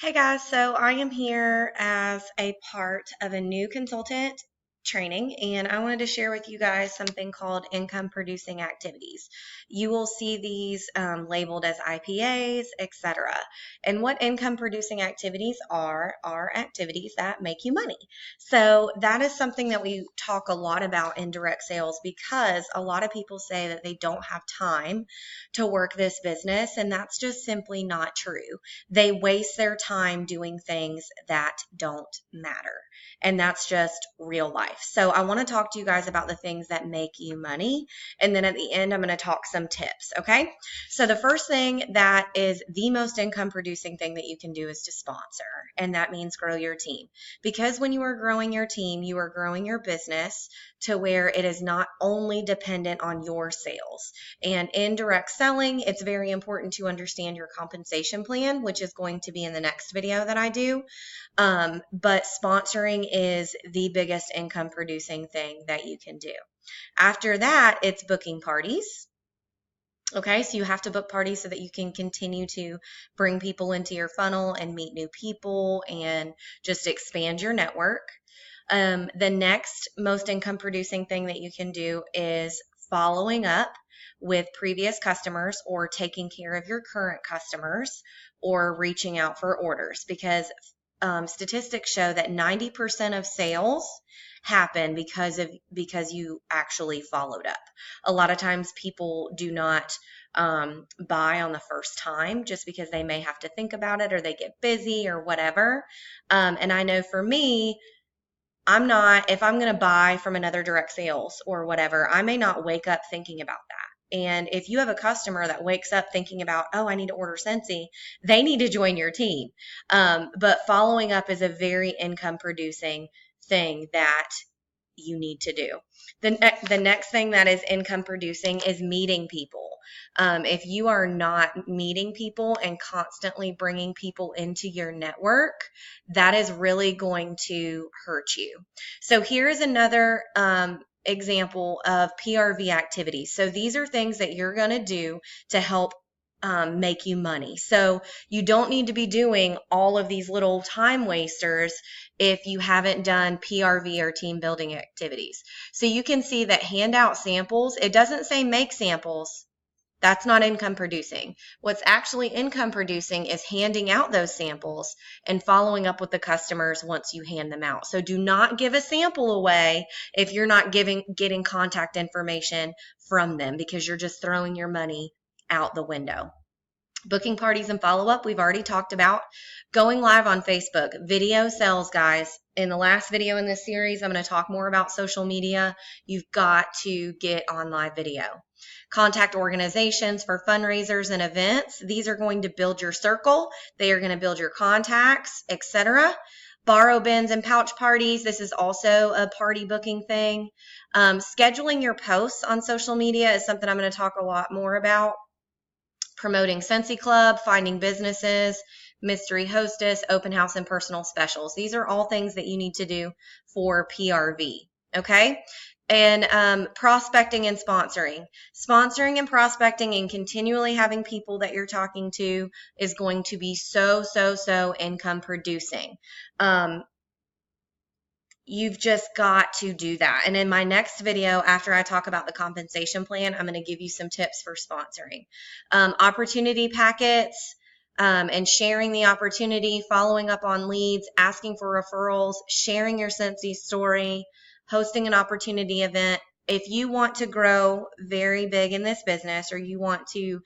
Hey guys, so I am here as a part of a new consultant training, and I wanted to share with you guys something called income producing activities. You will see these labeled as IPAs, etc. And what income producing activities are activities that make you money. So that is something that we talk a lot about in direct sales because a lot of people say that they don't have time to work this business, and that's just simply not true. They waste their time doing things that don't matter. And that's just real life. So I want to talk to you guys about the things that make you money. And then at the end, I'm going to talk some tips. Okay. So the first thing that is the most income producing thing that you can do is to sponsor. And that means grow your team. Because when you are growing your team, you are growing your business to where it is not only dependent on your sales. And in direct selling, it's very important to understand your compensation plan, which is going to be in the next video that I do. But sponsoring is the biggest income producing thing that you can do. After that, it's booking parties. Okay, so you have to book parties so that you can continue to bring people into your funnel and meet new people and just expand your network. The next most income producing thing that you can do is following up with previous customers or taking care of your current customers or reaching out for orders because statistics show that 90% of sales happen because you actually followed up. A lot of times people do not buy on the first time just because they may have to think about it or they get busy or whatever. And I know for me, if I'm going to buy from another direct sales or whatever, I may not wake up thinking about that. And if you have a customer that wakes up thinking about, oh, I need to order Scentsy, they need to join your team. But following up is a very income producing thing that you need to do. The next thing that is income producing is meeting people. If you are not meeting people and constantly bringing people into your network, that is really going to hurt you. So here is another example of PRV activities. So these are things that you're going to do to help make you money. So you don't need to be doing all of these little time wasters if you haven't done PRV or team building activities. So you can see that hand out samples, it doesn't say make samples. That's not income producing. What's actually income producing is handing out those samples and following up with the customers once you hand them out. So do not give a sample away if you're not getting contact information from them because you're just throwing your money out the window. Booking parties and follow-up, we've already talked about. Going live on Facebook, video sales, guys. In the last video in this series, I'm going to talk more about social media. You've got to get on live video. Contact organizations for fundraisers and events. These are going to build your circle. They are going to build your contacts, etc. Borrow bins and pouch parties. This is also a party booking thing. Scheduling your posts on social media is something I'm going to talk a lot more about. Promoting Scentsy Club, finding businesses, mystery hostess, open house, and personal specials. These are all things that you need to do for PRV. Okay. And prospecting and sponsoring. Sponsoring and prospecting and continually having people that you're talking to is going to be so income producing. You've just got to do that. And in my next video, after I talk about the compensation plan, I'm going to give you some tips for sponsoring. Opportunity packets and sharing the opportunity, following up on leads, asking for referrals, sharing your Scentsy story, hosting an opportunity event. If you want to grow very big in this business or you want to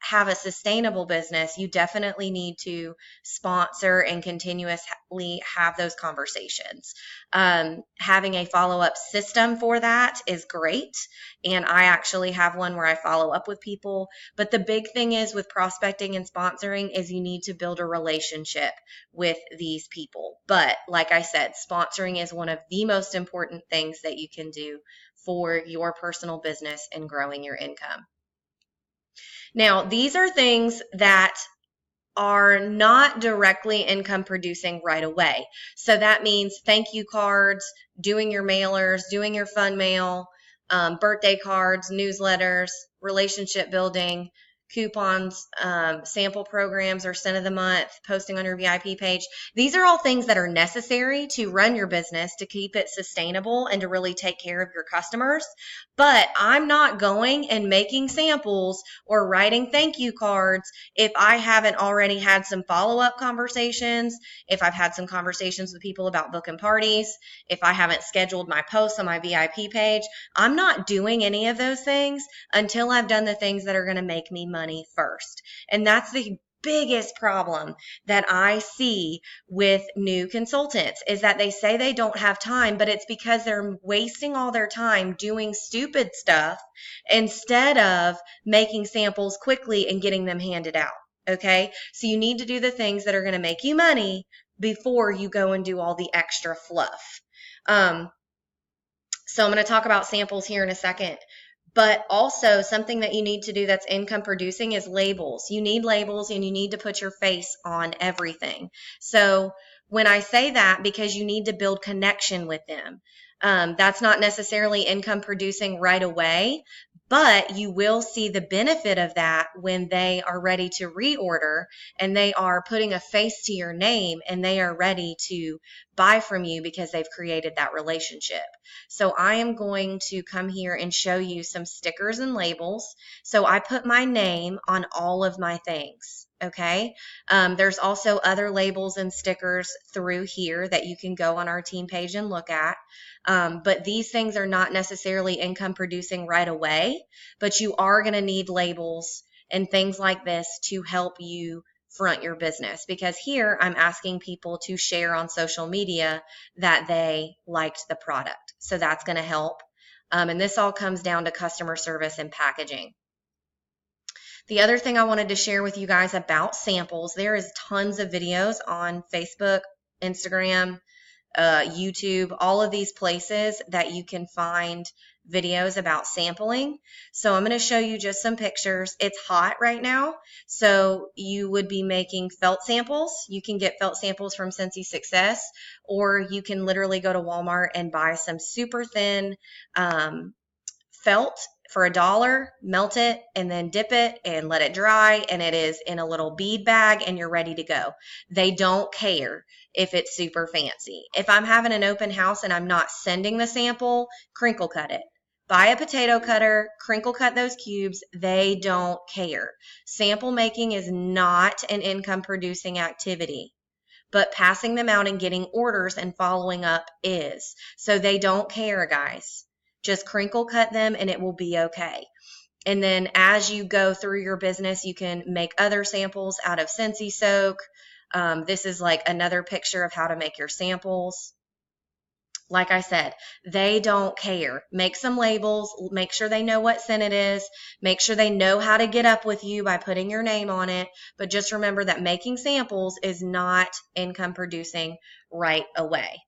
have a sustainable business, you definitely need to sponsor and continuously have those conversations. Having a follow-up system for that is great. And I actually have one where I follow up with people. But the big thing is with prospecting and sponsoring is you need to build a relationship with these people. But like I said, sponsoring is one of the most important things that you can do for your personal business and growing your income. Now, these are things that are not directly income producing right away. So that means thank you cards, doing your mailers, doing your fun mail, birthday cards, newsletters, relationship building, coupons, sample programs or cent of the month, posting on your VIP page. These are all things that are necessary to run your business, to keep it sustainable and to really take care of your customers. But I'm not going and making samples or writing thank you cards if I haven't already had some follow-up conversations, if I've had some conversations with people about booking parties, if I haven't scheduled my posts on my VIP page. I'm not doing any of those things until I've done the things that are going to make me money first. And that's the biggest problem that I see with new consultants, is that they say they don't have time, but it's because they're wasting all their time doing stupid stuff instead of making samples quickly and getting them handed out. Okay, so you need to do the things that are going to make you money before you go and do all the extra fluff. So I'm going to talk about samples here in a second. But also something that you need to do that's income producing is labels. You need labels and you need to put your face on everything. So when I say that, because you need to build connection with them, that's not necessarily income producing right away, but you will see the benefit of that when they are ready to reorder and they are putting a face to your name and they are ready to buy from you because they've created that relationship. So I am going to come here and show you some stickers and labels. So I put my name on all of my things. Okay. There's also other labels and stickers through here that you can go on our team page and look at. But these things are not necessarily income producing right away, but you are going to need labels and things like this to help you front your business, because here I'm asking people to share on social media that they liked the product. So that's going to help. And this all comes down to customer service and packaging. The other thing I wanted to share with you guys about samples, there is tons of videos on Facebook, Instagram, YouTube, all of these places that you can find videos about sampling. So I'm going to show you just some pictures. It's hot right now, so you would be making felt samples. You can get felt samples from Scentsy Success, or you can literally go to Walmart and buy some super thin felt for $1, melt it, and then dip it and let it dry, and it is in a little bead bag and you're ready to go. They don't care if it's super fancy. If I'm having an open house and I'm not sending the sample, crinkle cut it. Buy a potato cutter, crinkle cut those cubes. They don't care. Sample making is not an income producing activity, but passing them out and getting orders and following up is. So they don't care, guys. Just crinkle cut them and it will be okay. And then as you go through your business, you can make other samples out of Scentsy Soak. This is like another picture of how to make your samples. Like I said, they don't care. Make some labels, make sure they know what scent it is, make sure they know how to get up with you by putting your name on it. But just remember that making samples is not income producing right away.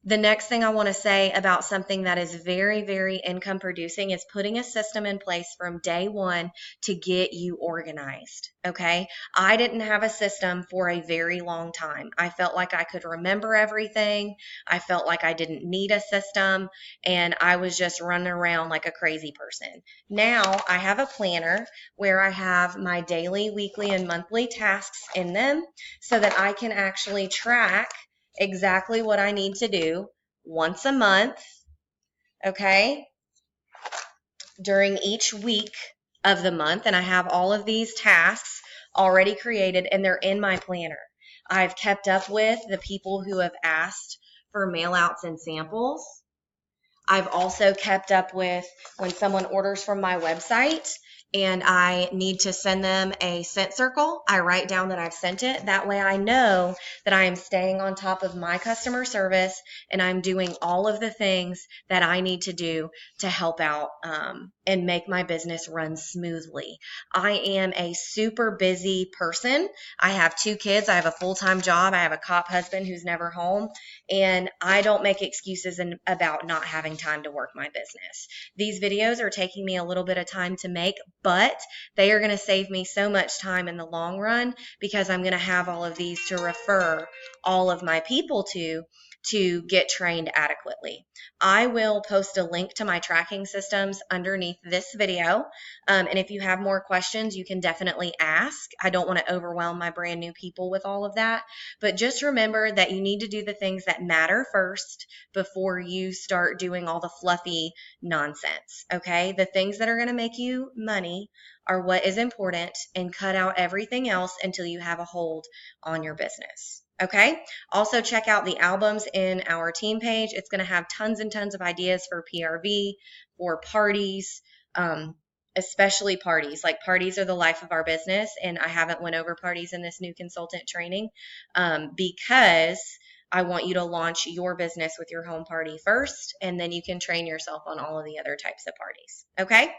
The next thing I want to say about something that is very, very income producing is putting a system in place from day one to get you organized. Okay. I didn't have a system for a very long time. I felt like I could remember everything. I felt like I didn't need a system, and I was just running around like a crazy person. Now I have a planner where I have my daily, weekly, and monthly tasks in them so that I can actually track exactly what I need to do once a month, okay, during each week of the month. And I have all of these tasks already created and they're in my planner. I've kept up with the people who have asked for mail outs and samples. I've also kept up with when someone orders from my website and I need to send them a scent circle, I write down that I've sent it. That way I know that I am staying on top of my customer service and I'm doing all of the things that I need to do to help out and make my business run smoothly. I am a super busy person. I have 2 kids. I have a full-time job. I have a cop husband who's never home, and I don't make excuses about not having time to work my business. These videos are taking me a little bit of time to make, but they are going to save me so much time in the long run because I'm going to have all of these to refer all of my people to to get trained adequately. I will post a link to my tracking systems underneath this video. And if you have more questions, you can definitely ask. I don't want to overwhelm my brand new people with all of that. But just remember that you need to do the things that matter first before you start doing all the fluffy nonsense. Okay? The things that are going to make you money are what is important, and cut out everything else until you have a hold on your business. Okay? Also, check out the albums in our team page. It's going to have tons and tons of ideas for PRV, for parties, especially parties. Like, parties are the life of our business, and I haven't went over parties in this new consultant training because I want you to launch your business with your home party first, and then you can train yourself on all of the other types of parties. Okay?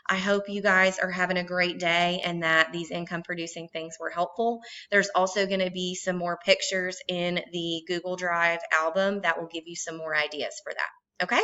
I hope you guys are having a great day and that these income producing things were helpful. There's also going to be some more pictures in the Google Drive album that will give you some more ideas for that. Okay?